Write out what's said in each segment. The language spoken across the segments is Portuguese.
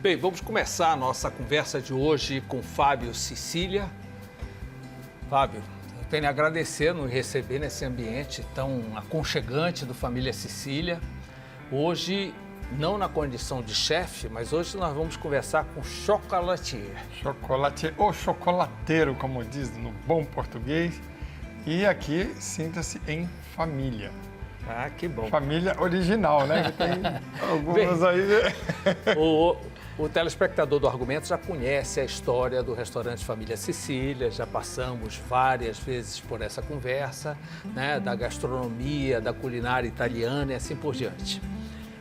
Bem, vamos começar a nossa conversa de hoje com Fábio Cecília. Fábio, eu tenho a agradecer nos receber nesse ambiente tão aconchegante do Família Cecília. Hoje, não na condição de chefe, mas hoje nós vamos conversar com chocolatier. Chocolatier, ou chocolateiro, como diz no bom português. E aqui, sinta-se em família. Ah, que bom. Família original, né? Que tem algumas aí. O telespectador do Argumento já conhece a história do restaurante Família Cecília, já passamos várias vezes por essa conversa, né, da gastronomia, da culinária italiana e assim por diante.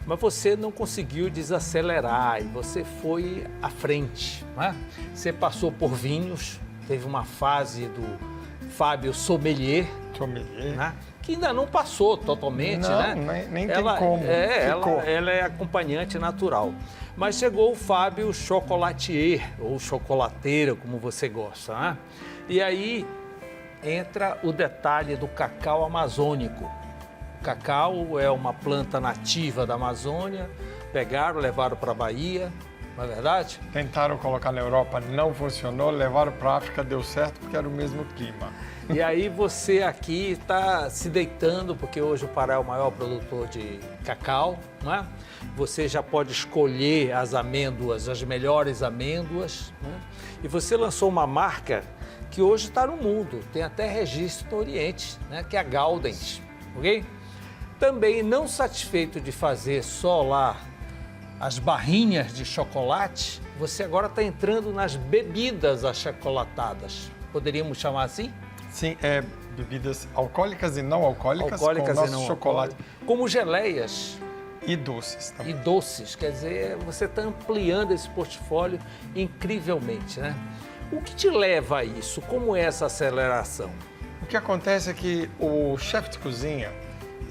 Mas você não conseguiu desacelerar e você foi à frente, né? Você passou por vinhos, teve uma fase do Fábio Sommelier, né? Que ainda não passou totalmente, não, né? Nem tem como. Ela é acompanhante natural. Mas chegou o Fábio chocolatier, ou chocolateiro, como você gosta, né? E aí entra o detalhe do cacau amazônico. O cacau é uma planta nativa da Amazônia, pegaram, levaram para a Bahia, não é verdade? Tentaram colocar na Europa, não funcionou, levaram para a África, deu certo porque era o mesmo clima. E aí você aqui está se deitando, porque hoje o Pará é o maior produtor de cacau, não é? Você já pode escolher as amêndoas, as melhores amêndoas, né? E você lançou uma marca que hoje está no mundo, tem até registro no Oriente, né? Que é a Gaudens, ok? Também não satisfeito de fazer só lá as barrinhas de chocolate, você agora está entrando nas bebidas achocolatadas, poderíamos chamar assim? Sim, bebidas alcoólicas e não alcoólicas, alcoólicas com o e nosso não chocolate. Como geleias. E doces também. E doces, quer dizer, você está ampliando esse portfólio incrivelmente, né? O que te leva a isso? Como é essa aceleração? O que acontece é que o chefe de cozinha,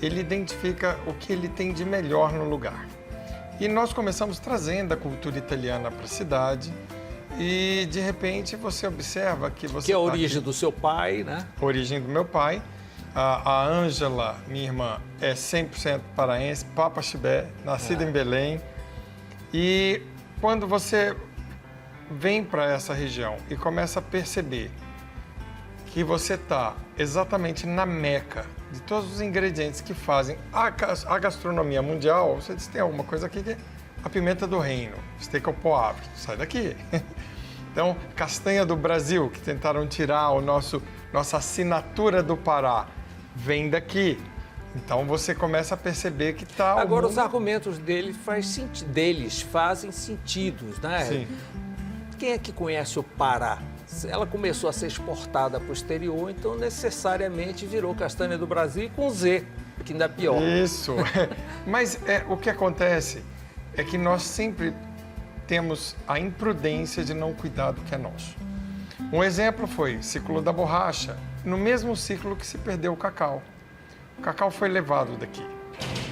ele identifica o que ele tem de melhor no lugar. E nós começamos trazendo a cultura italiana para a cidade e, de repente, você observa que você... Que é a origem do seu pai, né? A origem do meu pai. A Ângela, minha irmã, é 100% paraense, Papa Chibé, nascida em Belém. E quando você vem para essa região e começa a perceber que você está exatamente na meca de todos os ingredientes que fazem a gastronomia mundial, você diz, tem alguma coisa aqui que é a pimenta do reino, steak ao poavre, sai daqui. Então, castanha do Brasil, que tentaram tirar nossa assinatura do Pará, vem daqui. Então, você começa a perceber que está... Agora, os argumentos deles fazem sentido, né? Sim. Quem é que conhece o Pará? Ela começou a ser exportada para o exterior, então necessariamente virou castanha do Brasil com Z, que ainda é pior. Isso. Mas o que acontece é que nós sempre temos a imprudência de não cuidar do que é nosso. Um exemplo foi o ciclo da borracha, no mesmo ciclo que se perdeu o cacau. O cacau foi levado daqui.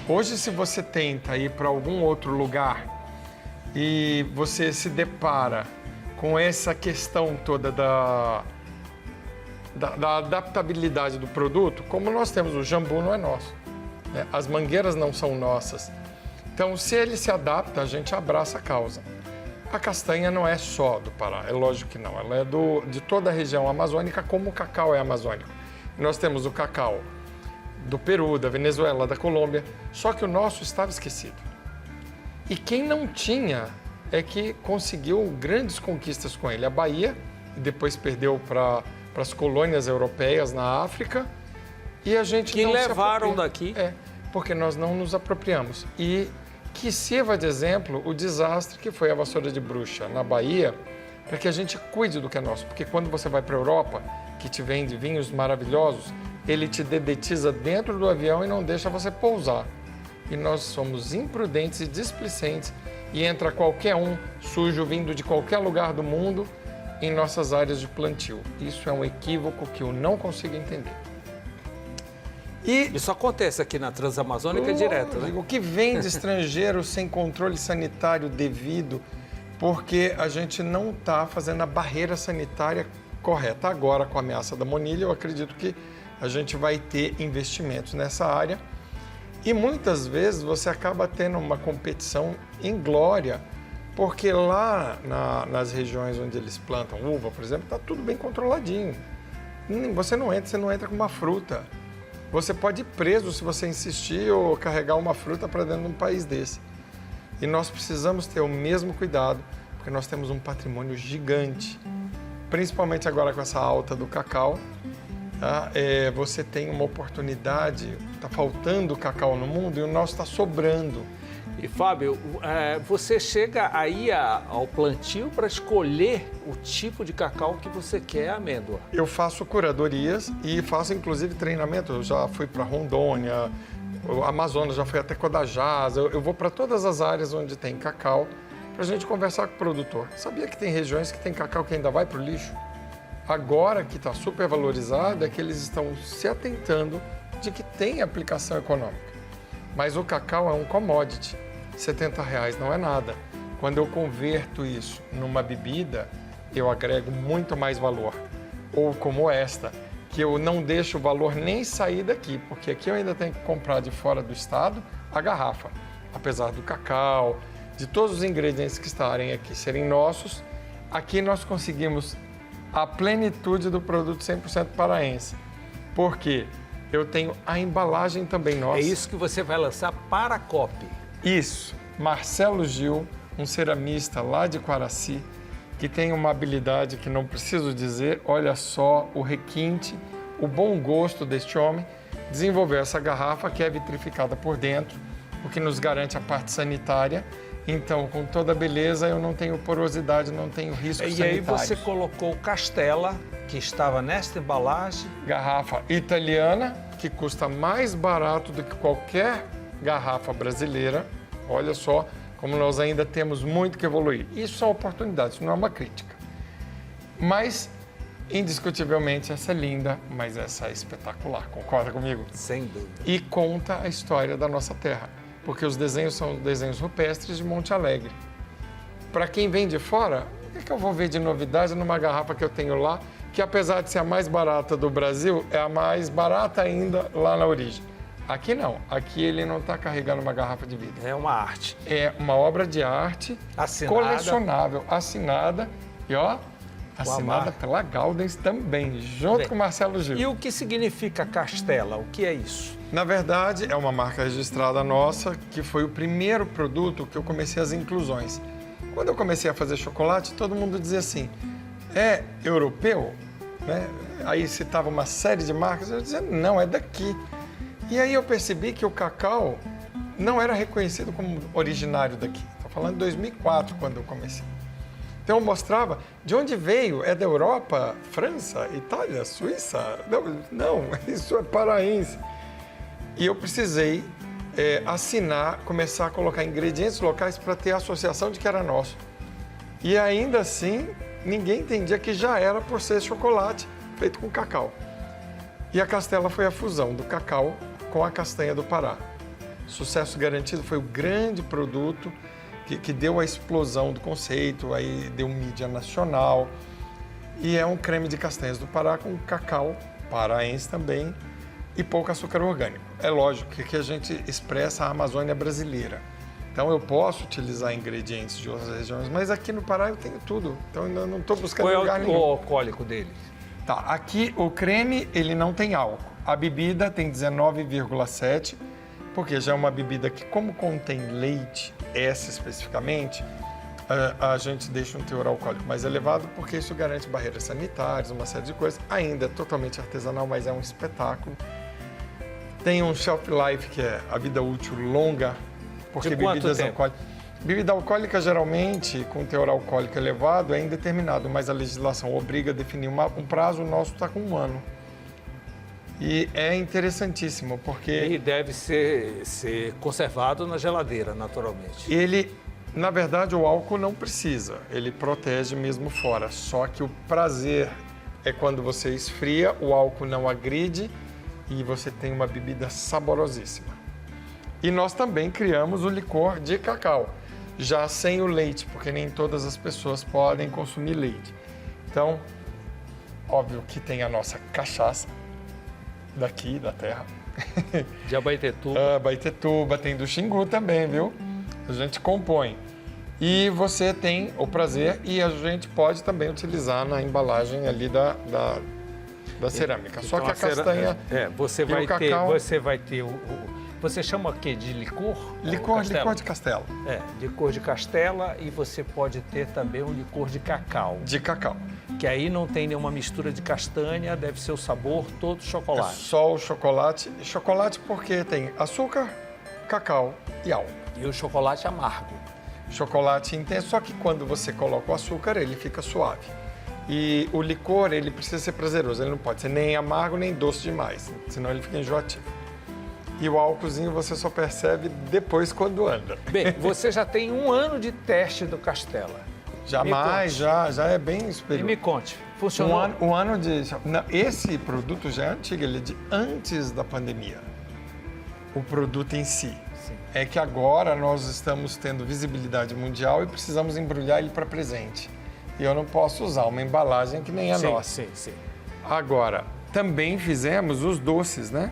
Hoje, se você tenta ir para algum outro lugar e você se depara com essa questão toda da adaptabilidade do produto, como nós temos, o jambu não é nosso, né? As mangueiras não são nossas. Então, se ele se adapta, a gente abraça a causa. A castanha não é só do Pará, é lógico que não, ela é de toda a região amazônica, como o cacau é amazônico. Nós temos o cacau do Peru, da Venezuela, da Colômbia, só que o nosso estava esquecido. E quem não tinha é que conseguiu grandes conquistas com ele. A Bahia, depois perdeu para as colônias europeias na África, e a gente que não levaram se apropria. daqui. Porque nós não nos apropriamos. E que sirva de exemplo o desastre que foi a vassoura de bruxa na Bahia, para que a gente cuide do que é nosso. Porque quando você vai para a Europa, que te vende vinhos maravilhosos, ele te dedetiza dentro do avião e não deixa você pousar. E nós somos imprudentes e displicentes e entra qualquer um sujo vindo de qualquer lugar do mundo em nossas áreas de plantio. Isso é um equívoco que eu não consigo entender. E isso acontece aqui na Transamazônica direto, né? O que vem de estrangeiro sem controle sanitário devido, porque a gente não está fazendo a barreira sanitária correta. Agora, com a ameaça da monilha, eu acredito que a gente vai ter investimentos nessa área. E muitas vezes você acaba tendo uma competição inglória Porque lá nas regiões onde eles plantam uva, por exemplo, está tudo bem controladinho. Você não entra com uma fruta. Você pode ir preso se você insistir ou carregar uma fruta para dentro de um país desse. E nós precisamos ter o mesmo cuidado, porque nós temos um patrimônio gigante. Principalmente agora com essa alta do cacau, tá? Você tem uma oportunidade, está faltando cacau no mundo e o nosso está sobrando. E, Fábio, você chega aí ao plantio para escolher o tipo de cacau que você quer, amêndoa. Eu faço curadorias e faço, inclusive, treinamento. Eu já fui para Rondônia, Amazonas, já fui até Codajás. Eu vou para todas as áreas onde tem cacau para a gente conversar com o produtor. Sabia que tem regiões que tem cacau que ainda vai para o lixo? Agora que está super valorizado é que eles estão se atentando de que tem aplicação econômica. Mas o cacau é um commodity. R$70 não é nada. Quando eu converto isso numa bebida, eu agrego muito mais valor. Ou como esta, que eu não deixo o valor nem sair daqui, porque aqui eu ainda tenho que comprar de fora do estado a garrafa. Apesar do cacau, de todos os ingredientes que estarem aqui serem nossos, aqui nós conseguimos a plenitude do produto 100% paraense. Por quê? Eu tenho a embalagem também nossa. É isso que você vai lançar para a COP. Isso. Marcelo Gil, um ceramista lá de Quaraci, que tem uma habilidade que não preciso dizer, olha só o requinte, o bom gosto deste homem, desenvolveu essa garrafa que é vitrificada por dentro, o que nos garante a parte sanitária. Então, com toda a beleza, eu não tenho porosidade, não tenho risco sanitário. E aí você colocou Castella, que estava nesta embalagem. Garrafa italiana, que custa mais barato do que qualquer garrafa brasileira. Olha só como nós ainda temos muito que evoluir. Isso são oportunidades, isso não é uma crítica. Mas, indiscutivelmente, essa é linda, mas essa é espetacular. Concorda comigo? Sem dúvida. E conta a história da nossa terra, porque os desenhos são desenhos rupestres de Monte Alegre. Para quem vem de fora, o que eu vou ver de novidade numa garrafa que eu tenho lá, que apesar de ser a mais barata do Brasil, é a mais barata ainda lá na origem. Aqui não, aqui ele não está carregando uma garrafa de vidro. É uma arte. É uma obra de arte, Assinada. colecionável, assinada e ó, assinada pela Gaudens também, junto Bem, com Marcelo Gil. E o que significa Castella? O que é isso? Na verdade, é uma marca registrada nossa, que foi o primeiro produto que eu comecei as inclusões. Quando eu comecei a fazer chocolate, todo mundo dizia assim, é europeu? Né? Aí citava uma série de marcas, eu dizia, não, é daqui. E aí eu percebi que o cacau não era reconhecido como originário daqui. Estou falando de 2004, quando eu comecei. Então eu mostrava de onde veio, é da Europa, França, Itália, Suíça? Não, isso é paraense. E eu precisei assinar, começar a colocar ingredientes locais para ter a associação de que era nosso. E ainda assim, ninguém entendia que já era por ser chocolate feito com cacau. E a Castella foi a fusão do cacau com a castanha do Pará. Sucesso garantido, foi o grande produto que deu a explosão do conceito, aí deu mídia nacional. E é um creme de castanhas do Pará com cacau paraense também e pouco açúcar orgânico. É lógico que aqui a gente expressa a Amazônia brasileira. Então eu posso utilizar ingredientes de outras regiões, mas aqui no Pará eu tenho tudo. Então eu não estou buscando lugar nenhum. Qual é o alcoólico dele? Tá, aqui o creme ele não tem álcool. A bebida tem 19,7, porque já é uma bebida que, como contém leite, essa especificamente, a gente deixa um teor alcoólico mais elevado, porque isso garante barreiras sanitárias, uma série de coisas. Ainda é totalmente artesanal, mas é um espetáculo. Tem um shelf life, que é a vida útil longa, porque de quanto bebidas tempo? alcoólicas... Bebida alcoólica, geralmente, com teor alcoólico elevado, é indeterminado, mas a legislação obriga a definir um prazo, o nosso está com 1 ano. E é interessantíssimo, porque... E deve ser conservado na geladeira, naturalmente. Ele, na verdade, o álcool não precisa, ele protege mesmo fora. Só que o prazer é quando você esfria, o álcool não agride e você tem uma bebida saborosíssima. E nós também criamos o licor de cacau, já sem o leite, porque nem todas as pessoas podem consumir leite. Então, óbvio que tem a nossa cachaça daqui, da terra. De Abaetetuba. Abaetetuba, tem do Xingu também, viu? A gente compõe. E você tem o prazer e a gente pode também utilizar na embalagem ali da cerâmica. Só que a castanha você vai ter você chama o quê? De licor? Licor de castela. Licor de castela, e você pode ter também um licor de cacau. De cacau. Que aí não tem nenhuma mistura de castanha, deve ser o sabor todo chocolate. É só o chocolate. Chocolate porque tem açúcar, cacau e álcool. E o chocolate amargo. Chocolate intenso, só que quando você coloca o açúcar, ele fica suave. E o licor, ele precisa ser prazeroso, ele não pode ser nem amargo nem doce demais, senão ele fica enjoativo. E o álcoolzinho você só percebe depois quando anda. Bem, você já tem 1 ano de teste do Castela. Jamais, já é bem superior. E me conte, funcionou? Um ano de... Não, esse produto já é antigo, ele é de antes da pandemia. O produto em si. Sim. É que agora nós estamos tendo visibilidade mundial e precisamos embrulhar ele para presente. E eu não posso usar uma embalagem que nem a nossa. Sim. Agora, também fizemos os doces, né?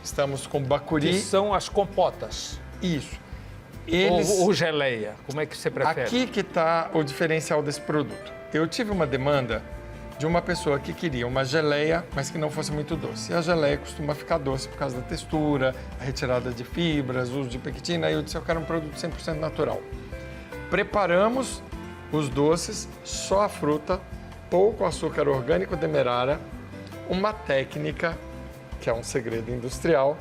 Estamos com bacuri. Que são as compotas. Isso. Ou geleia, como é que você prefere? Aqui que está o diferencial desse produto. Eu tive uma demanda de uma pessoa que queria uma geleia, mas que não fosse muito doce. E a geleia costuma ficar doce por causa da textura, a retirada de fibras, o uso de pectina. Aí eu disse que eu quero um produto 100% natural. Preparamos os doces, só a fruta, pouco açúcar orgânico demerara, uma técnica, que é um segredo industrial,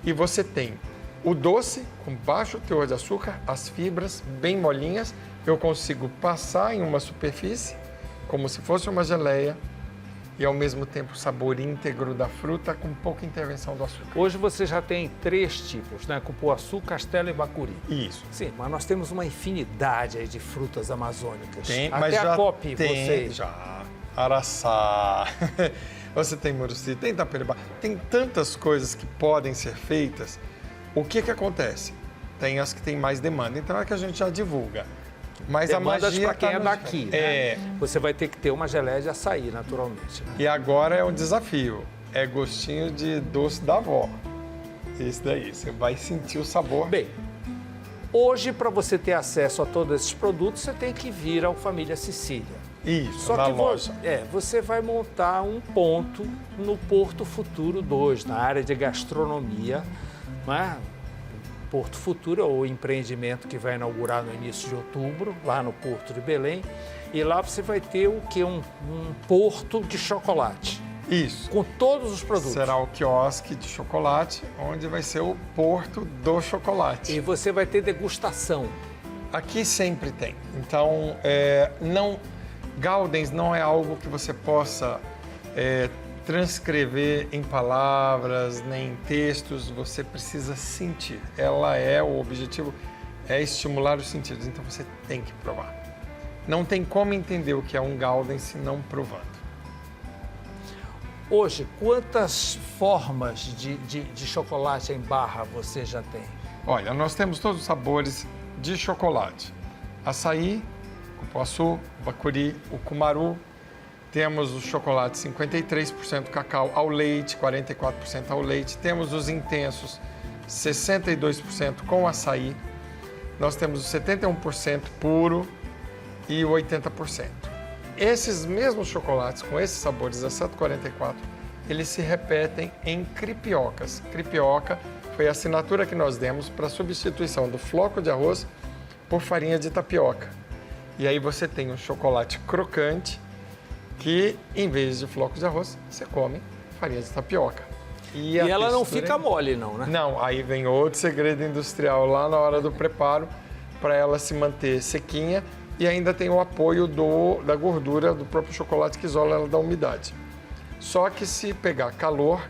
e você tem o doce com baixo teor de açúcar, as fibras bem molinhas, eu consigo passar em uma superfície, como se fosse uma geleia, e ao mesmo tempo o sabor íntegro da fruta com pouca intervenção do açúcar. Hoje você já tem 3 tipos, né? Cupuaçu, castela e bacuri. Isso. Sim, mas nós temos uma infinidade aí de frutas amazônicas. Tem, até mas já a cope, tem, você... já. Araçá, você tem muruci, tem tapereba, tem tantas coisas que podem ser feitas. O que acontece? Tem as que têm mais demanda, então é que a gente já divulga. Mas demandas a magia para quem tá é daqui, né? Você vai ter que ter uma geleia de açaí, naturalmente. Né? E agora é um desafio, é gostinho de doce da avó. Isso daí, você vai sentir o sabor. Bem, hoje para você ter acesso a todos esses produtos, você tem que vir ao Família Sicília. Isso, Só na que loja. Você vai montar um ponto no Porto Futuro 2, na área de gastronomia, né? Porto Futuro é o empreendimento que vai inaugurar no início de outubro, lá no Porto de Belém. E lá você vai ter o quê? Um porto de chocolate. Isso. Com todos os produtos. Será o quiosque de chocolate, onde vai ser o porto do chocolate. E você vai ter degustação. Aqui sempre tem. Então, Galdens não é algo que você possa transcrever em palavras, nem em textos, você precisa sentir. O objetivo é estimular os sentidos, então você tem que provar. Não tem como entender o que é um Galdens se não provando. Hoje, quantas formas de chocolate em barra você já tem? Olha, nós temos todos os sabores de chocolate. Açaí, cupuaçu, bacuri, o cumaru. Temos o chocolate 53% cacau ao leite, 44% ao leite. Temos os intensos, 62% com açaí. Nós temos o 71% puro e o 80%. Esses mesmos chocolates, com esses sabores, exceto 44%, eles se repetem em cripiocas. Cripioca foi a assinatura que nós demos para a substituição do floco de arroz por farinha de tapioca. E aí você tem um chocolate crocante, que, em vez de flocos de arroz, você come farinha de tapioca. E ela não fica mole, não, né? Não, aí vem outro segredo industrial lá na hora do preparo, para ela se manter sequinha, e ainda tem o apoio da gordura do próprio chocolate que isola ela da umidade. Só que se pegar calor,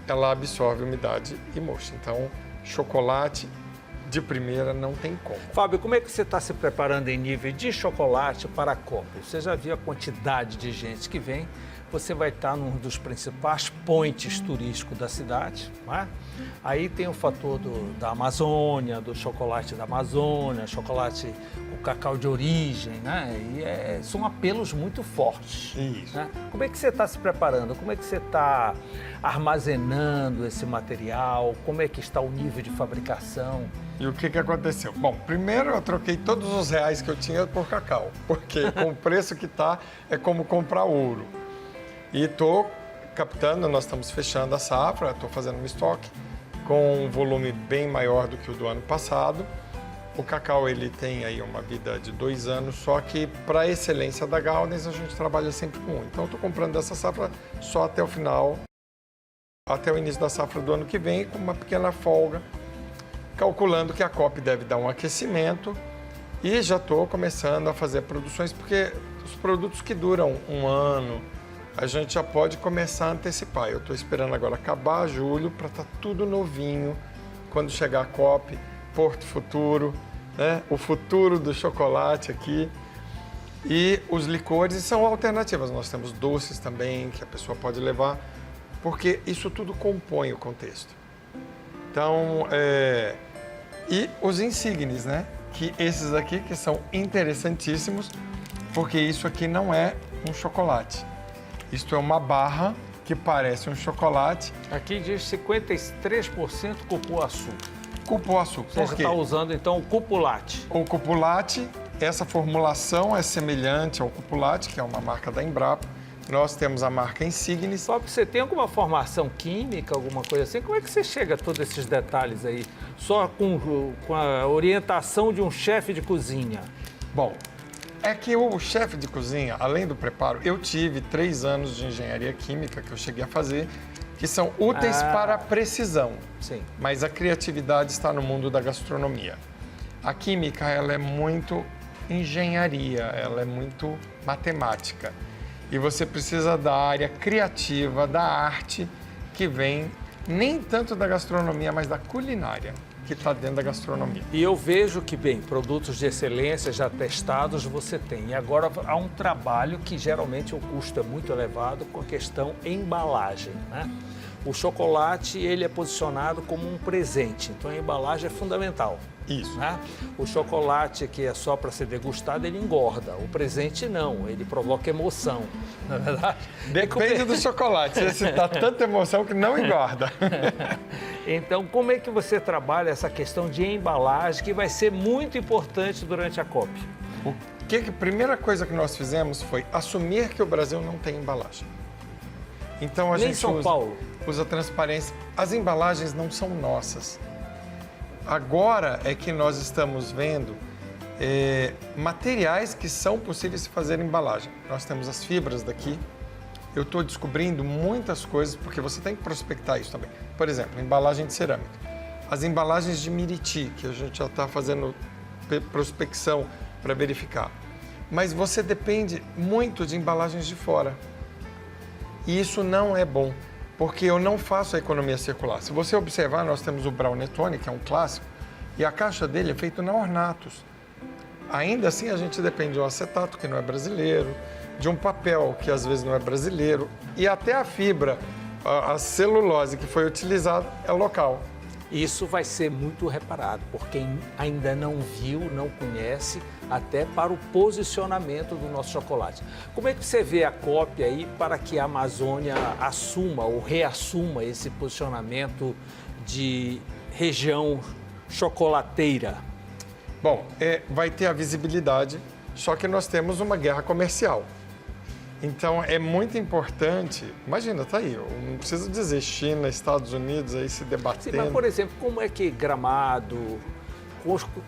ela absorve umidade e murcha. Então, chocolate de primeira não tem como. Fábio, como é que você está se preparando em nível de chocolate para a Copa? Você já viu a quantidade de gente que vem? Você vai estar num dos principais points turísticos da cidade, né? Aí tem o fator da Amazônia, do chocolate da Amazônia, chocolate com cacau de origem, né? E são apelos muito fortes. Isso. Né? Como é que você está se preparando? Como é que você está armazenando esse material? Como é que está o nível de fabricação? E o que aconteceu? Bom, primeiro eu troquei todos os reais que eu tinha por cacau, porque com o preço que está é como comprar ouro. E estou captando, nós estamos fechando a safra, estou fazendo um estoque com um volume bem maior do que o do ano passado. O cacau ele tem aí uma vida de 2 anos, só que para a excelência da Gaudenz a gente trabalha sempre com 1. Então eu estou comprando essa safra só até o final, até o início da safra do ano que vem, com uma pequena folga, calculando que a COP deve dar um aquecimento e já estou começando a fazer produções, porque os produtos que duram 1 ano, a gente já pode começar a antecipar. Eu estou esperando agora acabar julho para estar tudo novinho, quando chegar a COP, Porto Futuro, né? O futuro do chocolate aqui. E os licores são alternativas. Nós temos doces também, que a pessoa pode levar, porque isso tudo compõe o contexto. Então, e os insígnies, né? Que esses aqui que são interessantíssimos, porque isso aqui não é um chocolate. Isto é uma barra que parece um chocolate. Aqui diz 53% cupuaçu. Cupuaçu. Você está usando então o cupulate. O cupulate, essa formulação é semelhante ao cupulate, que é uma marca da Embrapa. Nós temos a marca Insignis. Só que você tem alguma formação química, alguma coisa assim? Como é que você chega a todos esses detalhes aí? Só com a orientação de um chefe de cozinha? Bom, é que o chefe de cozinha, além do preparo, eu tive 3 anos de engenharia química que eu cheguei a fazer, que são úteis para a precisão. Sim. Mas a criatividade está no mundo da gastronomia. A química, ela é muito engenharia, ela é muito matemática. E você precisa da área criativa, da arte, que vem nem tanto da gastronomia, mas da culinária, que está dentro da gastronomia. E eu vejo que, bem, produtos de excelência já testados você tem. E agora há um trabalho que geralmente o custo é muito elevado com a questão embalagem, né? O chocolate, ele é posicionado como um presente, então a embalagem é fundamental. Isso. Né? O chocolate que é só para ser degustado, ele engorda. O presente não, ele provoca emoção, não é verdade? Depende do chocolate, esse dá tanta emoção que não engorda. Então, como é que você trabalha essa questão de embalagem, que vai ser muito importante durante a COP? A primeira coisa que nós fizemos foi assumir que o Brasil não tem embalagem. Então a Nem gente São Paulo. usa transparência. As embalagens não são nossas. Agora é que nós estamos vendo materiais que são possíveis de fazer embalagem. Nós temos as fibras daqui. Eu estou descobrindo muitas coisas, porque você tem que prospectar isso também. Por exemplo, embalagem de cerâmica. As embalagens de Miriti, que a gente já está fazendo prospecção para verificar. Mas você depende muito de embalagens de fora. E isso não é bom, porque eu não faço a economia circular. Se você observar, nós temos o Brownetone, que é um clássico, e a caixa dele é feita na Ornatos. Ainda assim, a gente depende de um acetato, que não é brasileiro, de um papel, que às vezes não é brasileiro, e até a fibra, a celulose que foi utilizada é local. Isso vai ser muito reparado por quem ainda não viu, não conhece, até para o posicionamento do nosso chocolate. Como é que você vê a COP aí para que a Amazônia assuma ou reassuma esse posicionamento de região chocolateira? Bom, vai ter a visibilidade, só que nós temos uma guerra comercial. Então, é muito importante, imagina, tá aí, eu não preciso dizer China, Estados Unidos aí se debatendo. Sim, mas, por exemplo, como é que Gramado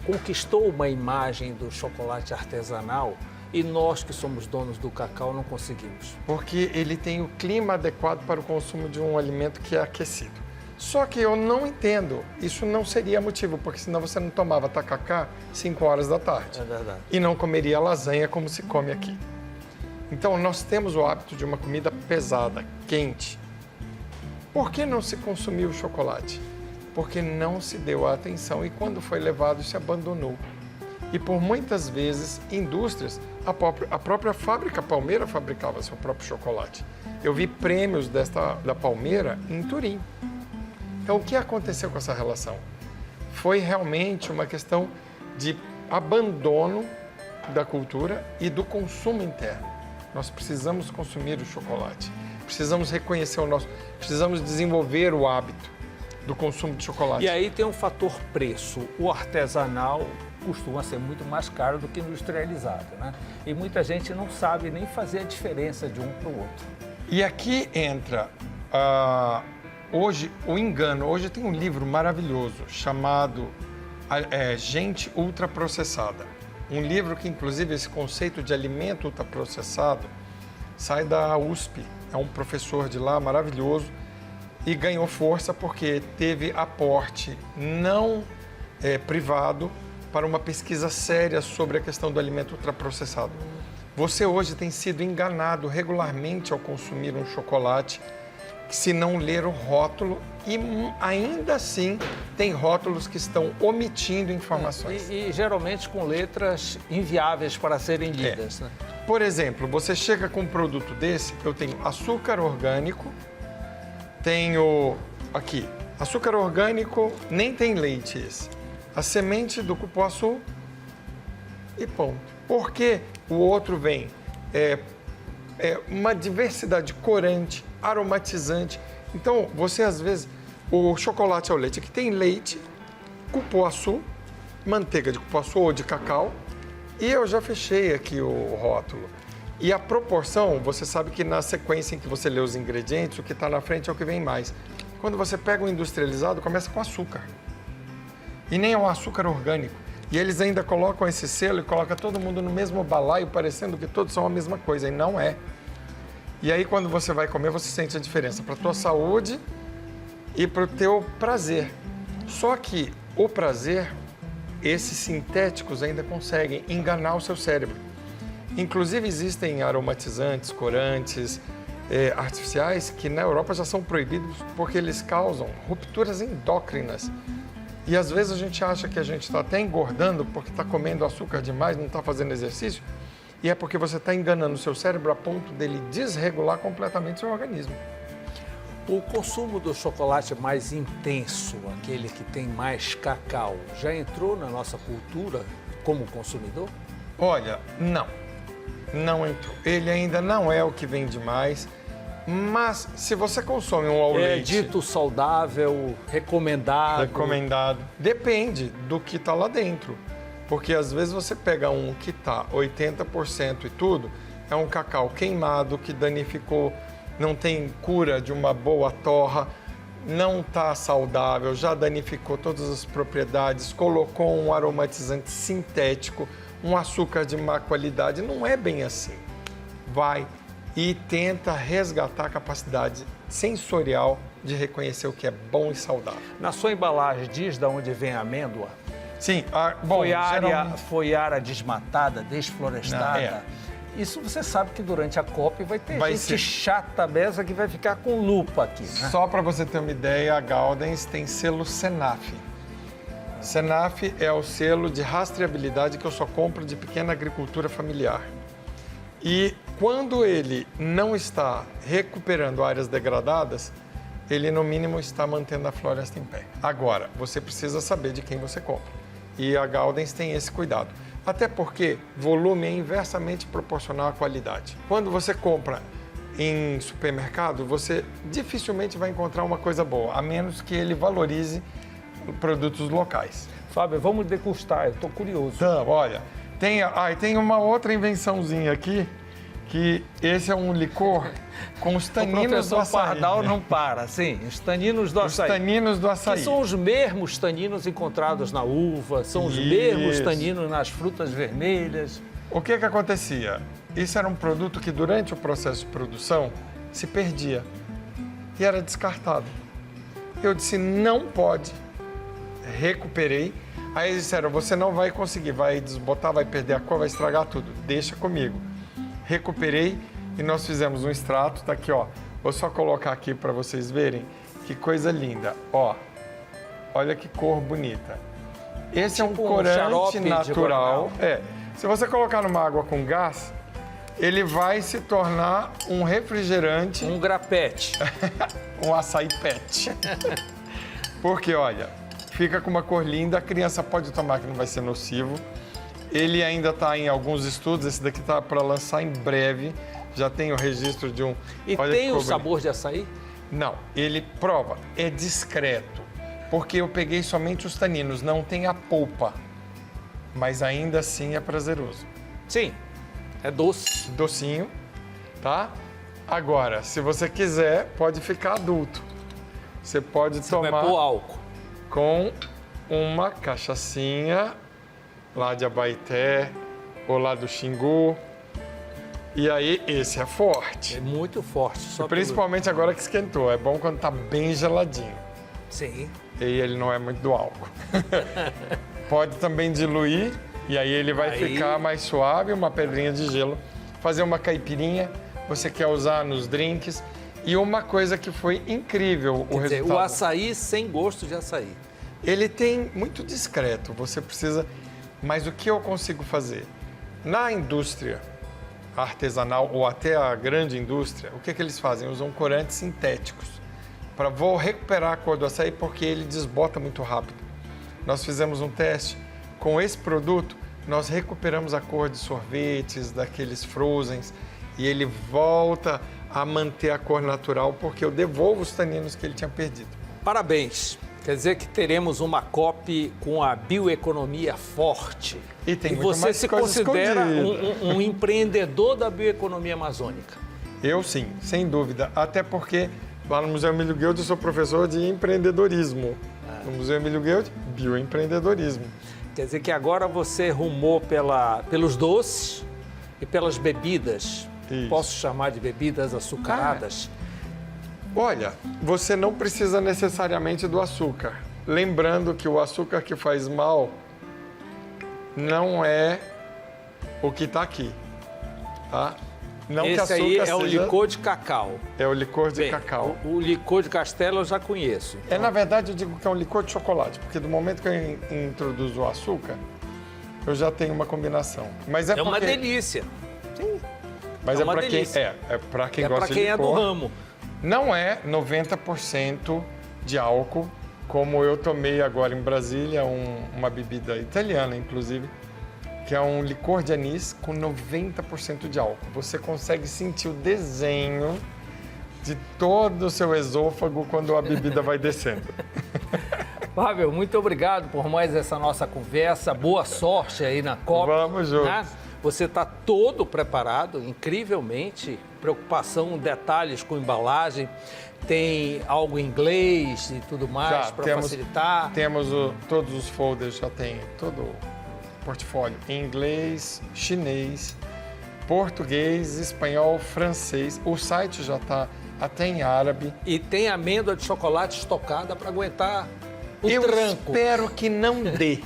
conquistou uma imagem do chocolate artesanal e nós que somos donos do cacau não conseguimos? Porque ele tem o clima adequado para o consumo de um alimento que é aquecido. Só que eu não entendo, isso não seria motivo, porque senão você não tomava tacacá 5 horas da tarde. É verdade. E não comeria lasanha como se come aqui. Então, nós temos o hábito de uma comida pesada, quente. Por que não se consumiu o chocolate? Porque não se deu a atenção e quando foi levado se abandonou. E por muitas vezes, indústrias, a própria fábrica Palmeira fabricava seu próprio chocolate. Eu vi prêmios da Palmeira em Turim. Então, o que aconteceu com essa relação? Foi realmente uma questão de abandono da cultura e do consumo interno. Nós precisamos consumir o chocolate, precisamos reconhecer precisamos desenvolver o hábito do consumo de chocolate. E aí tem um fator preço. O artesanal costuma ser muito mais caro do que o industrializado, né? E muita gente não sabe nem fazer a diferença de um para o outro. E aqui entra hoje o engano. Hoje tem um livro maravilhoso chamado Gente Ultraprocessada. Um livro que, inclusive, esse conceito de alimento ultraprocessado sai da USP. É um professor de lá maravilhoso e ganhou força porque teve aporte não privado para uma pesquisa séria sobre a questão do alimento ultraprocessado. Você hoje tem sido enganado regularmente ao consumir um chocolate se não ler o rótulo e ainda assim tem rótulos que estão omitindo informações. E geralmente com letras inviáveis para serem lidas, né? Por exemplo, você chega com um produto desse, eu tenho açúcar orgânico, tenho aqui, açúcar orgânico, nem tem leite esse. A semente do cupuaçu e ponto. Porque o outro vem uma diversidade corante, aromatizante. Então, você às vezes, o chocolate ao leite aqui tem leite, cupuaçu, manteiga de cupuaçu ou de cacau, e eu já fechei aqui o rótulo. E a proporção, você sabe que na sequência em que você lê os ingredientes, o que está na frente é o que vem mais. Quando você pega o industrializado, começa com açúcar. E nem é um açúcar orgânico. E eles ainda colocam esse selo e colocam todo mundo no mesmo balaio, parecendo que todos são a mesma coisa, e não é. E aí, quando você vai comer, você sente a diferença para a tua saúde e para o teu prazer. Só que o prazer, esses sintéticos ainda conseguem enganar o seu cérebro. Inclusive, existem aromatizantes, corantes artificiais que na Europa já são proibidos porque eles causam rupturas endócrinas. E às vezes a gente acha que a gente está até engordando porque está comendo açúcar demais, não está fazendo exercício. E é porque você está enganando o seu cérebro a ponto dele desregular completamente o seu organismo. O consumo do chocolate mais intenso, aquele que tem mais cacau, já entrou na nossa cultura como consumidor? Olha, não entrou. Ele ainda não é o que vende mais. Mas se você consome um ao leite... É dito saudável, recomendado? Recomendado. Depende do que está lá dentro. Porque às vezes você pega um que está 80% e tudo, é um cacau queimado que danificou, não tem cura de uma boa torra, não está saudável, já danificou todas as propriedades, colocou um aromatizante sintético, um açúcar de má qualidade. Não é bem assim. Vai e tenta resgatar a capacidade sensorial de reconhecer o que é bom e saudável. Na sua embalagem diz de onde vem a amêndoa? Sim. Bom, foi área desmatada, desflorestada? Isso você sabe que durante a COP vai ter gente chata dessa que vai ficar com lupa aqui, né? Só para você ter uma ideia, a Galdens tem selo Senaf. Senaf é o selo de rastreabilidade que eu só compro de pequena agricultura familiar. E quando ele não está recuperando áreas degradadas, ele no mínimo está mantendo a floresta em pé. Agora, você precisa saber de quem você compra. E a Galdens tem esse cuidado. Até porque volume é inversamente proporcional à qualidade. Quando você compra em supermercado, você dificilmente vai encontrar uma coisa boa, a menos que ele valorize produtos locais. Fábio, vamos degustar, eu estou curioso. Então, olha, tem uma outra invençãozinha aqui, que esse é um licor com os taninos do açaí. O Pardal não para, sim, os taninos do açaí. Os taninos do açaí. Que são os mesmos taninos encontrados na uva, são os mesmos taninos nas frutas vermelhas. O que acontecia? Isso era um produto que durante o processo de produção se perdia e era descartado. Eu disse, não pode. Recuperei. Aí eles disseram, você não vai conseguir, vai desbotar, vai perder a cor, vai estragar tudo. Deixa comigo. Recuperei e nós fizemos um extrato, tá aqui, ó. Vou só colocar aqui para vocês verem que coisa linda, ó. Olha que cor bonita. Esse é um corante natural. Se você colocar numa água com gás, ele vai se tornar um refrigerante. Um grapete. Um açaí pet. Porque, olha, fica com uma cor linda, a criança pode tomar que não vai ser nocivo. Ele ainda está em alguns estudos, esse daqui está para lançar em breve. Já tem o registro de um... E tem o sabor de açaí? Não, ele prova, é discreto. porque eu peguei somente os taninos, não tem a polpa, mas ainda assim é prazeroso. Sim, é doce. Docinho, tá? Agora, se você quiser, pode ficar adulto. Você pode tomar Vai pôr álcool. com uma cachaçinha lá de Abaeté ou lá do Xingu. E aí, esse é forte. É muito forte. Só Principalmente agora que esquentou. É bom quando tá bem geladinho. Sim. E aí ele não é muito do álcool. Pode também diluir e aí ele vai ficar mais suave, uma pedrinha de gelo. Fazer uma caipirinha, você quer usar nos drinks. E uma coisa que foi incrível o resultado. O açaí sem gosto de açaí. Ele tem muito discreto, você precisa... Mas o que eu consigo fazer? Na indústria artesanal ou até a grande indústria, o que eles fazem? Usam corantes sintéticos. Vou recuperar a cor do açaí porque ele desbota muito rápido. Nós fizemos um teste. Com esse produto, nós recuperamos a cor de sorvetes, daqueles frozens, e ele volta a manter a cor natural porque eu devolvo os taninos que ele tinha perdido. Parabéns. Quer dizer que teremos uma COP com a bioeconomia forte. E tem muito você mais se coisa considera escondida. um empreendedor da bioeconomia amazônica? Eu sim, sem dúvida. Até porque lá no Museu Emílio Guild eu sou professor de empreendedorismo. No Museu Emílio Guild, bioempreendedorismo. Quer dizer que agora você rumou pelos doces e pelas bebidas. Isso. Posso chamar de bebidas açucaradas? Olha, você não precisa necessariamente do açúcar. Lembrando que o açúcar que faz mal não é o que está aqui, tá? Não que Esse açúcar aí é seja... o licor de cacau. É o licor de Bem, cacau. O licor de castelo eu já conheço. Na verdade, eu digo que é um licor de chocolate, porque do momento que eu introduzo o açúcar, eu já tenho uma combinação. Mas É uma delícia. Sim. Mas é é uma para quem delícia. é para quem É gosta para de quem é do licor. ramo. Não é 90% de álcool, como eu tomei agora em Brasília, uma bebida italiana, inclusive, que é um licor de anis com 90% de álcool. Você consegue sentir o desenho de todo o seu esôfago quando a bebida vai descendo. Fábio, muito obrigado por mais essa nossa conversa. Boa sorte aí na COP. Vamos juntos. Né? Você está todo preparado, incrivelmente. Preocupação, detalhes com embalagem. Tem algo em inglês e tudo mais para facilitar. Temos todos os folders, já tem todo o portfólio em inglês, chinês, português, espanhol, francês. O site já está até em árabe. E tem amêndoa de chocolate estocada para aguentar o Eu tranco. espero que não dê,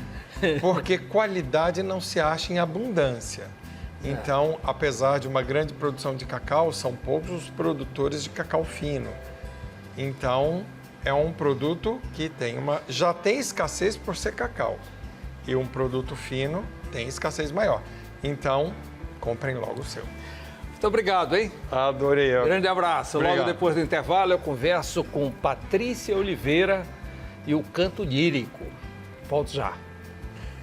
porque qualidade não se acha em abundância. Então, apesar de uma grande produção de cacau, são poucos os produtores de cacau fino. Então, é um produto que já tem escassez por ser cacau. E um produto fino tem escassez maior. Então, comprem logo o seu. Muito obrigado, hein? Adorei. Grande abraço. Obrigado. Logo depois do intervalo, eu converso com Patrícia Oliveira e o Canto Lírico. Volto já.